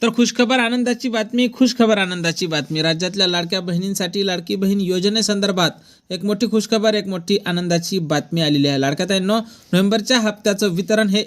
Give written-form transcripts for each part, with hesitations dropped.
तर खुशखबर आनंदाची बातमी राज्यातल्या लाडक्या बहिणींसाठी लाडकी बहीण योजनेसंदर्भात एक मोठी खुशखबर, एक मोठी आनंदाची बातमी आलेली आहे. लाडक्या ताईंनो, नोव्हेंबरच्या हप्त्याचं वितरण हे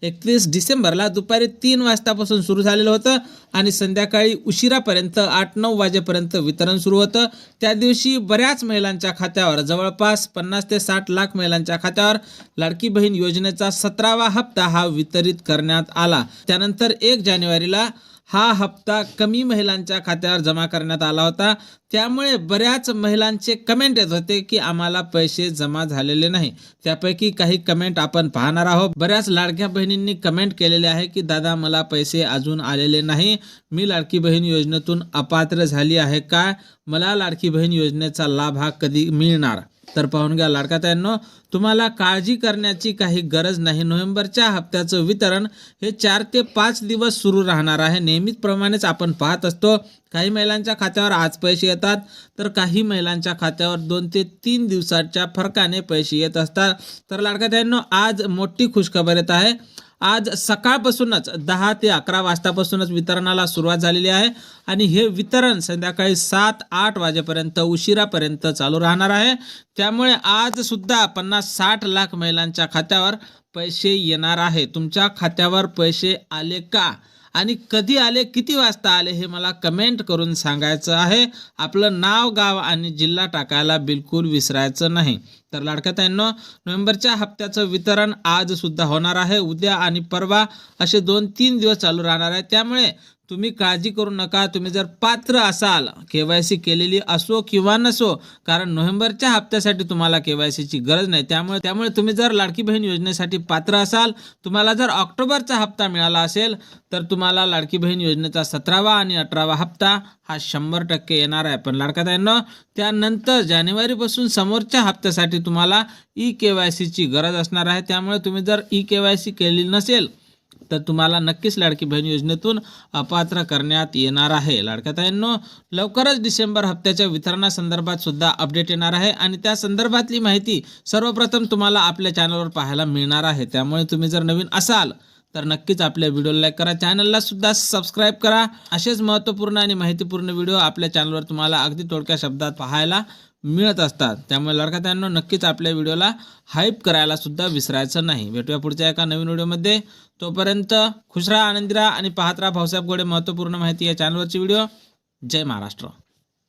31 डिसेंबरला दुपारी 3 वाजतापासून सुरू झालेलं होतं आणि संध्याकाळी उशिरापर्यंत 8-9 वाजेपर्यंत वितरण सुरू होतं. त्या दिवशी बऱ्याच महिलांच्या खात्यावर, जवळपास 50 ते 60 लाख महिलांच्या खात्यावर लाडकी बहीण योजनेचा 17वा हप्ता हा वितरित करण्यात आला. त्यानंतर 1 जानेवारीला हा हप्ता कमी महिलांच्या खात्यावर जमा करण्यात आला होता. त्यामुळे बऱ्याच महिलांचे कमेंट येत होते की आम्हाला पैसे जमा झालेले नाही. त्यापैकी काही कमेंट आपण पाहणार आहोत. बऱ्याच लाडक्या बहिणींनी कमेंट केलेले आहे की दादा, मला पैसे अजून आलेले नाही, मी लाडकी बहीण योजनेतून अपात्र झाली आहे का, मला लाडकी बहीण योजनेचा लाभ हा कधी मिळणार. तर पाहून घ्या लाडक्या ताईंनो, तुम्हाला काळजी करण्याची काही गरज नाही. नोव्हेंबरच्या हप्त्याचं वितरण हे 4 ते 5 दिवस सुरू राहणार आहे. नेहमीप्रमाणेच आपण पाहत असतो, काही महिलांच्या खात्यावर आज पैसे येतात, तर काही महिलांच्या खात्यावर 2 ते 3 दिवसाच्या फरकाने पैसे येत असतात. तर लाडक्या ताईंनो, आज मोठी खुशखबर येत आहे. आज सकाळपासूनच 10 ते 11 वाजतापासूनच वितरणाला सुरुवात झालेली आहे आणि हे वितरण संध्याकाळी 7-8 वाजेपर्यंत उशिरापर्यंत चालू राहणार आहे. त्यामुळे आज सुद्धा 50-60 लाख महिलांच्या खात्यावर पैसे येणार आहे. तुमच्या खात्यावर पैसे आले का आणि कधी आले, किती वाजता आले, हे मला कमेंट करून सांगायचं आहे. आपलं नाव, गाव आणि जिल्हा टाकायला बिलकुल विसरायचं नाही. तर लाडक्या ताईंनो, नोव्हेंबरच्या हप्त्याचं वितरण आज सुद्धा होणार आहे. उद्या आणि परवा असे 2-3 दिवस चालू राहणार आहे. त्यामुळे तुम्ही काळजी करू नका. तुम्ही जर पात्र असाल, KYC केलेली असो किंवा नसो, कारण नोव्हेंबरच्या हप्त्यासाठी तुम्हाला KYCची गरज नाही. त्यामुळे तुम्ही जर लाडकी बहीण योजनेसाठी पात्र असाल, तुम्हाला जर ऑक्टोबरचा हप्ता मिळाला असेल, तर तुम्हाला लाडकी बहीण योजनेचा 17वा आणि 18वा हप्ता हा 100% येणार आहे. पण लाडक्या ताईंनो, त्यानंतर जानेवारीपासून समोरच्या हप्त्यासाठी तुम्हाला KYCची गरज असणार आहे. त्यामुळे तुम्ही जर KYC केलेली नसेल, तर तुम्हाला नक्कीच लाडकी बहीण योजनेतून अपात्र करण्यात येणार आहे. लाडक्या ताईंनो, लवकरच डिसेंबर हप्त्याच्या वितरणासंदर्भात सुद्धा अपडेट येणार आहे आणि त्या संदर्भातली माहिती सर्वप्रथम तुम्हाला आपल्या चॅनलवर पाहायला मिळणार आहे. त्यामुळे तुम्ही जर नवीन असाल तर नक्कीच आपल्या व्हिडिओला लाईक करा, चॅनलला सुद्धा सबस्क्राईब करा. असेच महत्त्वपूर्ण आणि माहितीपूर्ण व्हिडिओ आपल्या चॅनलवर तुम्हाला अगदी थोडक्या शब्दात पाहायला मिळत असतात. त्यामुळे लाडक्या ताईंनो, नक्कीच आपल्या व्हिडिओला हाईप करायला सुद्धा विसरायचं नाही. भेटूया पुढच्या एका नवीन व्हिडिओमध्ये. तोपर्यंत खुश राहा, आनंदी राहा आणि पाहत राहा भाऊसाहेब घोडे महत्त्वपूर्ण माहिती या चॅनलवरची व्हिडिओ. जय महाराष्ट्र.